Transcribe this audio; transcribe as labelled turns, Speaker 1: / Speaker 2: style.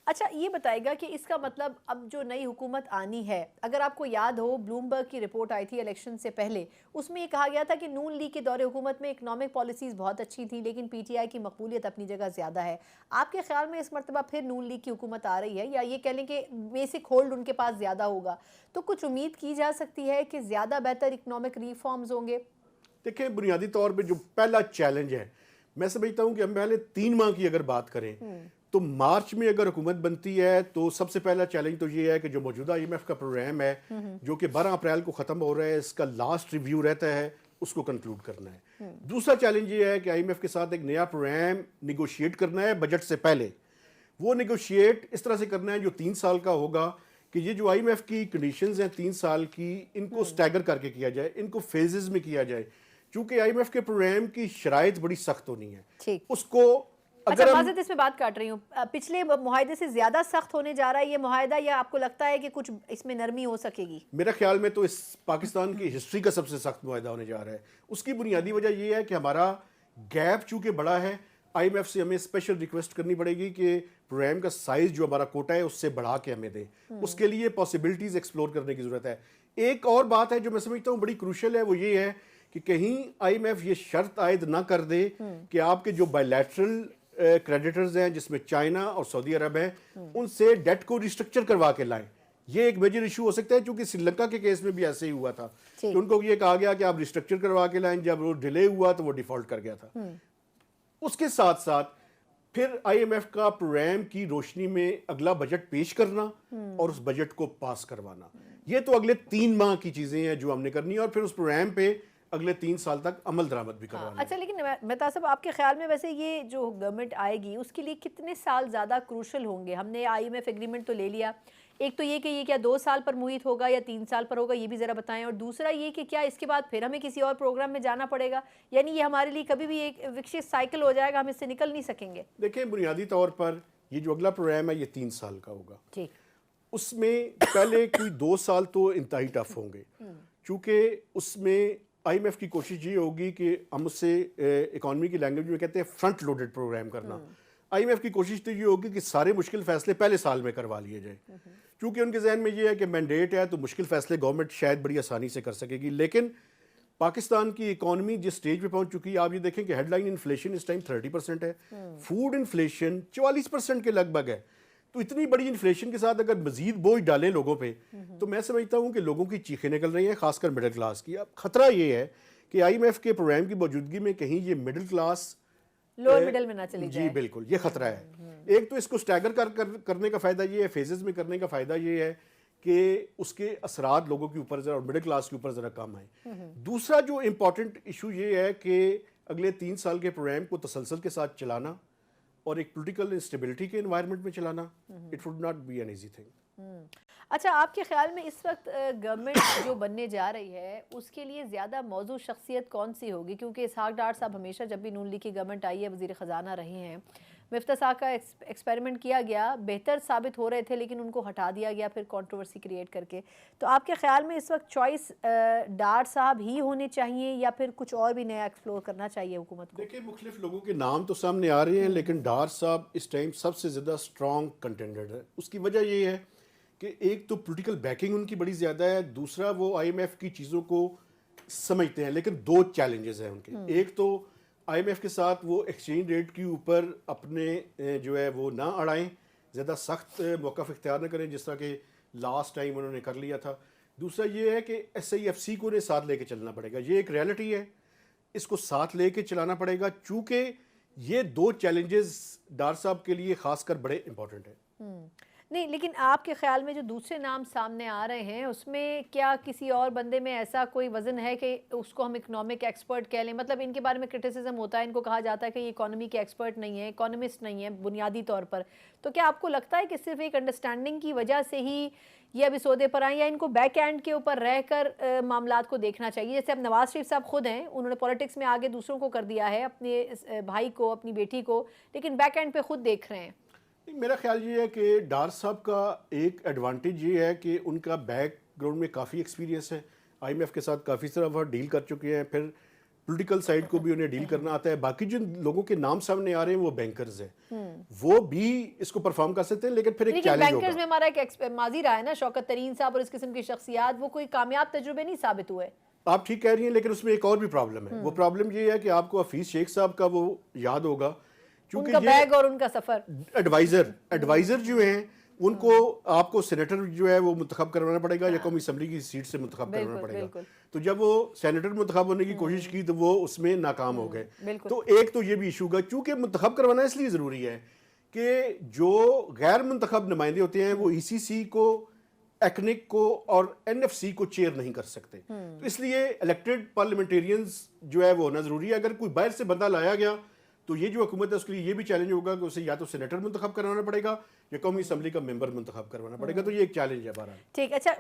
Speaker 1: اچھا یہ بتائے گا کہ اس کا مطلب اب جو نئی حکومت آنی ہے، اگر آپ کو یاد ہو بلومبرگ کی رپورٹ آئی تھی الیکشن سے پہلے، اس میں یہ کہا گیا تھا کہ نون لیگ کے دور حکومت میں اکنامک پالیسیز بہت اچھی تھی لیکن پی ٹی آئی کی مقبولیت اپنی جگہ زیادہ ہے۔ آپ کے خیال میں اس مرتبہ پھر نون لیگ کی حکومت آ رہی ہے، یا یہ کہہ لیں کہ بیسک ہولڈ ان کے پاس زیادہ ہوگا، تو کچھ امید کی جا سکتی ہے کہ زیادہ بہتر اکنامک ریفارمز ہوں گے؟
Speaker 2: دیکھیں بنیادی طور پہ جو پہلا چیلنج ہے، میں سمجھتا ہوں کہ ہم پہلے 3 ماہ کی اگر بات کریں تو مارچ میں اگر حکومت بنتی ہے تو سب سے پہلا چیلنج تو یہ ہے کہ جو موجودہ آئی ایم ایف کا پروگرام ہے جو کہ 12 اپریل کو ختم ہو رہا ہے، اس کا لاسٹ ریویو رہتا ہے، اس کو کنکلوڈ کرنا ہے۔ دوسرا چیلنج یہ ہے کہ آئی ایم ایف کے ساتھ ایک نیا پروگرام نیگوشیٹ کرنا ہے بجٹ سے پہلے۔ وہ نیگوشیٹ اس طرح سے کرنا ہے جو 3 سال کا ہوگا، کہ یہ جو آئی ایم ایف کی کنڈیشنز ہیں 3 سال کی، ان کو سٹیگر کر کے کیا جائے، ان کو فیزز میں کیا جائے، چونکہ آئی ایم ایف کے پروگرام کی شرائط بڑی سخت ہونی ہے۔
Speaker 1: ٹھیک،
Speaker 2: اس کو
Speaker 1: اچھا
Speaker 2: اگر ہم
Speaker 1: معذرت اس میں بات کاٹ رہی ہوں، پچھلے معاہدے سے زیادہ سخت ہونے جا رہا ہے یہ معاہدہ، یا آپ کو لگتا ہے کہ کچھ اس میں نرمی ہو سکے گی؟
Speaker 2: میرے خیال میں تو اس پاکستان کی ہسٹری کا سب سے سخت معاہدہ ہونے جا رہا ہے۔ اس کی بنیادی وجہ یہ ہے کہ ہمارا گیپ چونکہ بڑا ہے، آئی ایم ایف سے ہمیں اسپیشل ریکویسٹ کرنی پڑے گی کہ پروگرام کا سائز جو ہمارا کوٹا ہے اس سے بڑھا کے ہمیں دیں۔ اس کے لیے پاسبلٹیز ایکسپلور کرنے کی ضرورت ہے۔ ایک اور بات ہے جو میں سمجھتا ہوں بڑی کروشل ہے، وہ یہ ہے کہ کہیں آئی ایم ایف یہ شرط عائد نہ کر دے کہ آپ کے جو بائیلیٹرل کریڈیٹرز ہیں جس میں چائنا اور سعودی عرب ہیں، ان سے ڈیٹ کو ریسٹرکچر کروا کے لائیں۔ یہ ایک میجر ایشو ہو سکتا ہے، چونکہ سری لنکا کے کیس میں بھی ایسے ہی ہوا تھا کہ ان کو یہ کہا گیا کہ آپ ریسٹرکچر کروا کے لائیں، جب وہ ڈیلے ہوا تو وہ ڈیفالٹ کر گیا تھا۔ اس کے ساتھ ساتھ پھر آئی ایم ایف کا پروگرام کی روشنی میں اگلا بجٹ پیش کرنا اور اس بجٹ کو پاس کروانا، یہ تو اگلے 3 ماہ کی چیزیں ہیں جو ہم نے کرنی ہے، اور پھر اس پروگرام پہ اگلے 3 سال تک عمل درآمد بھی کروانا ہے۔
Speaker 1: اچھا لیکن مہتاب صاحب آپ کے خیال میں ویسے یہ جو گورنمنٹ آئے گی اس کے لیے کتنے سال زیادہ کروشل ہوں گے؟ ہم نے آئی ایم ایف ایگریمنٹ تو لے لیا، ایک تو یہ کہ یہ کیا 2 سال پر محیط ہوگا یا 3 سال پر ہوگا، یہ بھی ذرا بتائیں، اور دوسرا یہ کہ کیا اس کے بعد پھر ہمیں کسی اور پروگرام میں جانا پڑے گا، یعنی یہ ہمارے لیے کبھی بھی ایک وکشت سائیکل ہو جائے گا، ہم اس سے نکل نہیں سکیں گے؟
Speaker 2: دیکھیں بنیادی طور پر یہ جو اگلا پروگرام ہے یہ 3 سال کا ہوگا۔
Speaker 1: ٹھیک،
Speaker 2: اس میں پہلے کوئی 2 سال تو انتہائی ٹف ہوں گے، چونکہ اس میں آئی ایم ایف کی کوشش یہ ہوگی کہ ہم اس سے اکانومی کی لینگویج میں کہتے ہیں فرنٹ لوڈڈ پروگرام کرنا۔ آئی ایم ایف کی کوشش تو یہ ہوگی کہ سارے مشکل فیصلے پہلے سال میں کروا لیے جائیں، چونکہ ان کے ذہن میں یہ ہے کہ مینڈیٹ ہے تو مشکل فیصلے گورنمنٹ شاید بڑی آسانی سے کر سکے گی۔ لیکن پاکستان کی اکانومی جس سٹیج پہ پہنچ چکی ہے، آپ یہ دیکھیں کہ ہیڈ لائن انفلیشن اس ٹائم 30% ہے، فوڈ انفلیشن 44% کے لگ بھگ ہے۔ تو اتنی بڑی انفلیشن کے ساتھ اگر مزید بوجھ ڈالیں لوگوں پہ تو میں سمجھتا ہوں کہ لوگوں کی چیخیں نکل رہی ہیں، خاص کر مڈل کلاس کی۔ اب خطرہ یہ ہے کہ آئی ایم ایف کے پروگرام کی موجودگی میں کہیں یہ مڈل کلاس
Speaker 1: لوور مڈل میں نہ چلی جائے۔
Speaker 2: جی بالکل، یہ خطرہ ہے۔ ایک تو اس کو سٹیگر کرنے کا فائدہ یہ ہے، فیزز میں کرنے کا فائدہ یہ ہے کہ اس کے اثرات لوگوں کے اوپر ذرا اور مڈل کلاس کے اوپر ذرا کم آئیں۔ دوسرا جو امپورٹنٹ ایشو یہ ہے کہ اگلے 3 سال کے پروگرام کو تسلسل کے ساتھ چلانا اور ایک پولیٹیکل انسٹیبلٹی کے انوائرمنٹ میں چلانا، it would not be an easy thing.
Speaker 1: اچھا آپ کے خیال میں اس وقت گورنمنٹ جو بننے جا رہی ہے اس کے لیے زیادہ موضوع شخصیت کون سی ہوگی؟ کیونکہ اسحاق ڈار صاحب ہمیشہ جب بھی نون لیگ کی گورنمنٹ آئی ہے وزیر خزانہ رہے ہیں، مفتاح صاحب کا ایکسپیریمنٹ کیا گیا، بہتر ثابت ہو رہے تھے لیکن ان کو ہٹا دیا گیا پھر کنٹروورسی کریٹ کر کے۔ تو آپ کے خیال میں اس وقت چوائس ڈار صاحب ہی ہونے چاہیے یا پھر کچھ اور بھی نیا ایکسپلور کرنا چاہیے حکومت کو؟
Speaker 2: دیکھیں مختلف لوگوں کے نام تو سامنے آ رہے ہیں، لیکن ڈار صاحب اس ٹائم سب سے زیادہ اسٹرانگ کنٹینڈر ہے۔ اس کی وجہ یہ ہے کہ ایک تو پولیٹیکل بیکنگ ان کی بڑی زیادہ ہے، دوسرا وہ آئی ایم ایف کی چیزوں کو سمجھتے ہیں۔ لیکن 2 چیلنجز ہیں ان کے، ایک تو آئی ایم ایف کے ساتھ وہ ایکسچینج ریٹ کے اوپر اپنے جو ہے وہ نہ اڑائیں، زیادہ سخت موقف اختیار نہ کریں جس طرح کہ لاسٹ ٹائم انہوں نے کر لیا تھا۔ دوسرا یہ ہے کہ ایس آئی ایف سی کو انہیں ساتھ لے کے چلنا پڑے گا، یہ ایک ریالٹی ہے، اس کو ساتھ لے کے چلانا پڑے گا، چونکہ یہ 2 چیلنجز ڈار صاحب کے لیے خاص کر بڑے امپورٹنٹ ہیں۔
Speaker 1: نہیں لیکن آپ کے خیال میں جو دوسرے نام سامنے آ رہے ہیں اس میں کیا کسی اور بندے میں ایسا کوئی وزن ہے کہ اس کو ہم اکنامک ایکسپرٹ کہہ لیں؟ مطلب ان کے بارے میں کرٹیسزم ہوتا ہے، ان کو کہا جاتا ہے کہ یہ اکانومی کے ایکسپرٹ نہیں ہیں، اکانومسٹ نہیں ہیں بنیادی طور پر، تو کیا آپ کو لگتا ہے کہ صرف ایک انڈرسٹینڈنگ کی وجہ سے ہی یہ ابھی سودے پر آئیں، یا ان کو بیک اینڈ کے اوپر رہ کر معاملات کو دیکھنا چاہیے؟ جیسے اب نواز شریف صاحب خود ہیں، انہوں نے پولیٹکس میں آگے دوسروں کو کر دیا ہے، اپنے بھائی کو، اپنی بیٹی کو، لیکن بیک اینڈ پہ خود دیکھ رہے ہیں۔
Speaker 2: میرا خیال یہ ہے کہ ڈار صاحب کا ایک ایڈوانٹیج یہ ہے کہ ان کا بیک گراؤنڈ میں کافی ایکسپیرینس ہے، آئی ایم ایف کے ساتھ کافی طرح وہ ڈیل کر چکے ہیں، پھر پولیٹیکل سائڈ کو بھی انہیں ڈیل کرنا آتا ہے. باقی جن لوگوں کے نام سامنے آ رہے ہیں وہ بینکرز ہیں, وہ بھی اس کو پرفارم کر سکتے ہیں, لیکن پھر ایک چیلنج ہوگا.
Speaker 1: بینکرز میں ہمارا ایک ماضی رہا ہے نا, شوکت ترین صاحب اور اس قسم کی شخصیات, وہ کوئی کامیاب تجربے نہیں ثابت ہوئے.
Speaker 2: آپ ٹھیک کہہ رہی ہیں, لیکن اس میں ایک اور بھی پرابلم ہے. وہ پرابلم یہ ہے کہ آپ کو حفیظ شیخ صاحب کا وہ یاد ہوگا,
Speaker 1: ان کا بیگ اور ان کا سفر,
Speaker 2: ایڈوائزر جو ہیں ان کو آپ کو سینیٹر جو ہے وہ منتخب کروانا پڑے گا یا قومی اسمبلی کی سیٹ سے منتخب کروانا پڑے گا. تو جب وہ سینیٹر منتخب ہونے کی کوشش کی تو وہ اس میں ناکام ہو گئے. تو ایک تو یہ بھی ایشو گا, چونکہ منتخب کروانا اس لیے ضروری ہے کہ جو غیر منتخب نمائندے ہوتے ہیں وہ ای سی سی کو, ایکنک کو اور این ایف سی کو چیئر نہیں کر سکتے. تو اس لیے الیکٹڈ پارلیمنٹیرینز جو ہے وہ ہونا ضروری ہے. اگر کوئی باہر سے بندہ لایا گیا تو یہ جو حکومت ہے اس کے لیے یہ بھی چیلنج ہوگا کہ اسے یا تو سینیٹر منتخب کروانا پڑے گا یا قومی اسمبلی کا ممبر منتخب کروانا پڑے گا. تو یہ ایک چیلنج ہے بہرحال.
Speaker 1: ٹھیک, اچھا